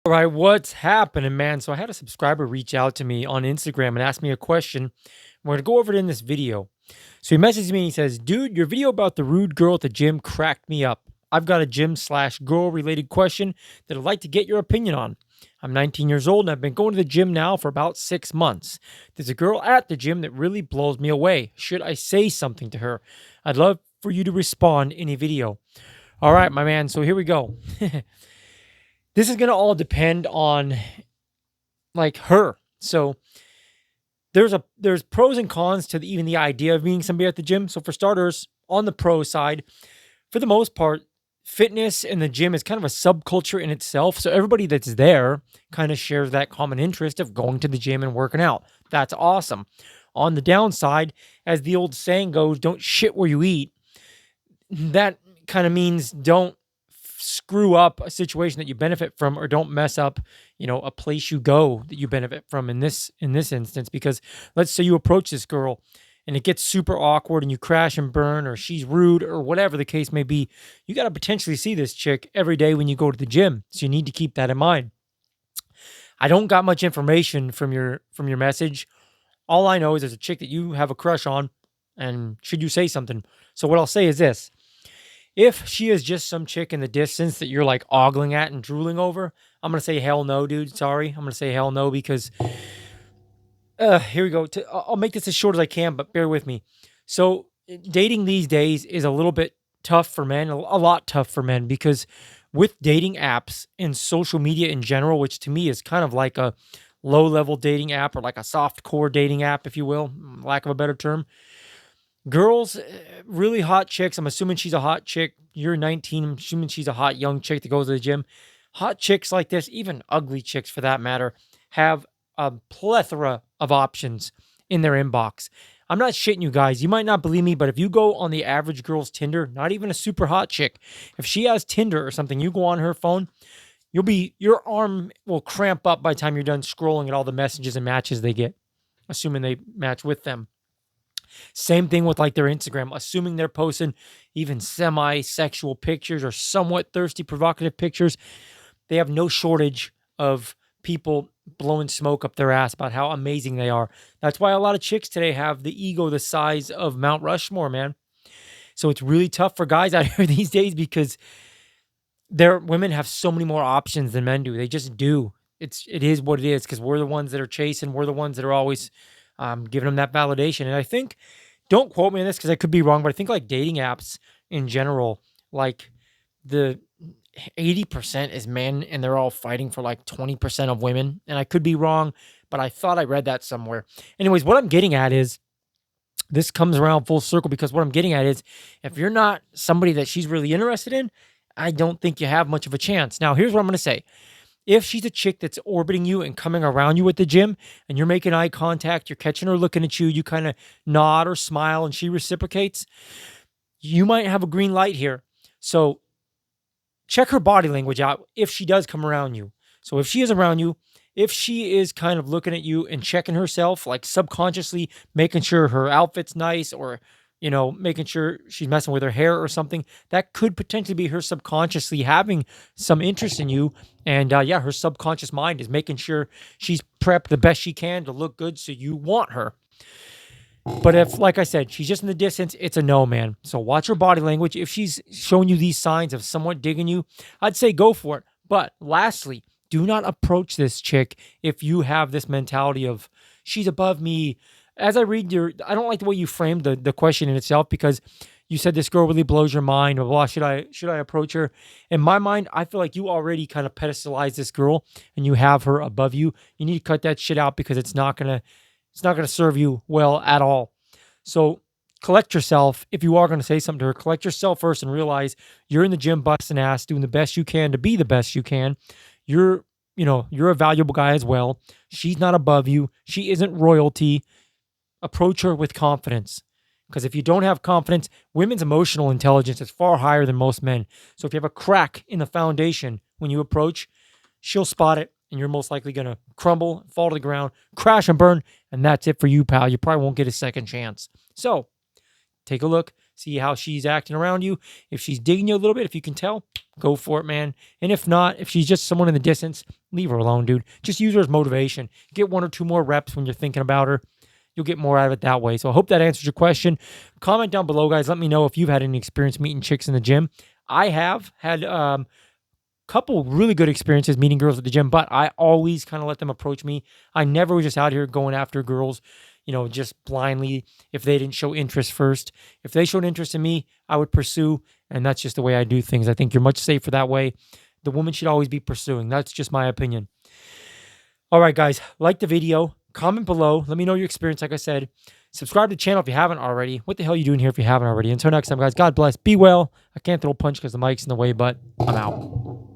All right, what's happening, man? So I had a subscriber reach out to me on Instagram and ask me a question. We're gonna go over it in this video. So he messages me and he says, "Dude, your video about the rude girl at the gym cracked me up. I've got a gym slash girl related question that I'd like to get your opinion on. I'm 19 years old and I've been going to the gym now for about 6 months. There's a girl at the gym that really blows me away. Should I say something to her? I'd love for you to respond in a video." All right, my man. So here we go. This is gonna all depend on like her. So there's pros and cons to even the idea of meeting somebody at the gym. So for starters, on the pro side, for the most part, fitness in the gym is kind of a subculture in itself. So everybody that's there kind of shares that common interest of going to the gym and working out. That's awesome. On the downside, as the old saying goes, don't shit where you eat. That kind of means don't screw up a situation that you benefit from, or don't mess up, a place you go that you benefit from in this instance. Because let's say you approach this girl and it gets super awkward and you crash and burn, or she's rude, or whatever the case may be. You got to potentially see this chick every day when you go to the gym, so you need to keep that in mind. I don't got much information from your message. All I know is there's a chick that you have a crush on, and should you say something? So what I'll say is this: if she is just some chick in the distance that you're like ogling at and drooling over, I'm going to say hell no, dude. Sorry. I'm going to say hell no because here we go. I'll make this as short as I can, but bear with me. So dating these days is a little bit tough for men, a lot tough for men, because with dating apps and social media in general, which to me is kind of like a low level dating app, or like a soft core dating app, if you will, lack of a better term. Girls, really hot chicks. I'm assuming she's a hot chick. You're 19. I'm assuming she's a hot young chick that goes to the gym. Hot chicks like this, even ugly chicks for that matter, have a plethora of options in their inbox. I'm not shitting you guys. You might not believe me, but if you go on the average girl's Tinder, not even a super hot chick, if she has Tinder or something, you go on her phone, your arm will cramp up by the time you're done scrolling at all the messages and matches they get, assuming they match with them. Same thing with like their Instagram, assuming they're posting even semi-sexual pictures or somewhat thirsty, provocative pictures. They have no shortage of people blowing smoke up their ass about how amazing they are. That's why a lot of chicks today have the ego the size of Mount Rushmore, man. So it's really tough for guys out here these days because their women have so many more options than men do. They just do. It is what it is, because we're the ones that are chasing. We're the ones that are always giving them that validation. And I think, don't quote me on this because I could be wrong, but I think like dating apps in general, like the 80% is men and they're all fighting for like 20% of women. And I could be wrong, but I thought I read that somewhere. Anyways, what I'm getting at is, this comes around full circle, because what I'm getting at is, if you're not somebody that she's really interested in, I don't think you have much of a chance. Now, here's what I'm going to say. If she's a chick that's orbiting you and coming around you at the gym and you're making eye contact, you're catching her looking at you, you kind of nod or smile and she reciprocates, you might have a green light here. So check her body language out if she does come around you. So if she is around you, if she is kind of looking at you and checking herself, like subconsciously making sure her outfit's nice, or making sure she's messing with her hair or something, that could potentially be her subconsciously having some interest in you. And her subconscious mind is making sure she's prepped the best she can to look good, so you want her. But if, like I said, she's just in the distance, it's a no, man. So watch her body language. If she's showing you these signs of somewhat digging you, I'd say go for it. But lastly, do not approach this chick if you have this mentality of, she's above me. As I read I don't like the way you framed the question in itself, because you said this girl really blows your mind, or blah, should I approach her? In my mind, I feel like you already kind of pedestalize this girl and you have her above you. You need to cut that shit out, because it's not gonna serve you well at all. So collect yourself. If you are going to say something to her, collect yourself first and realize you're in the gym busting ass, doing the best you can to be the best you can. You're a valuable guy as well. She's not above you. She isn't royalty. Approach her with confidence, because if you don't have confidence, women's emotional intelligence is far higher than most men. So if you have a crack in the foundation when you approach, she'll spot it, and you're most likely going to crumble, fall to the ground, crash and burn, and that's it for you, pal. You probably won't get a second chance. So take a look, see how she's acting around you. If she's digging you a little bit, if you can tell, go for it, man. And if not, if she's just someone in the distance, leave her alone, dude. Just use her as motivation. Get 1 or 2 more reps when you're thinking about her. You'll get more out of it that way. So I hope that answers your question. Comment down below, guys. Let me know if you've had any experience meeting chicks in the gym. I have had couple really good experiences meeting girls at the gym, but I always kind of let them approach me. I never was just out here going after girls, just blindly if they didn't show interest first. If they showed interest in me, I would pursue, and that's just the way I do things. I think you're much safer that way. The woman should always be pursuing. That's just my opinion. All right, guys, like the video, comment below. Let me know your experience, like I said. Subscribe to the channel if you haven't already. What the hell are you doing here if you haven't already? Until next time, guys, God bless. Be well. I can't throw a punch because the mic's in the way, but I'm out.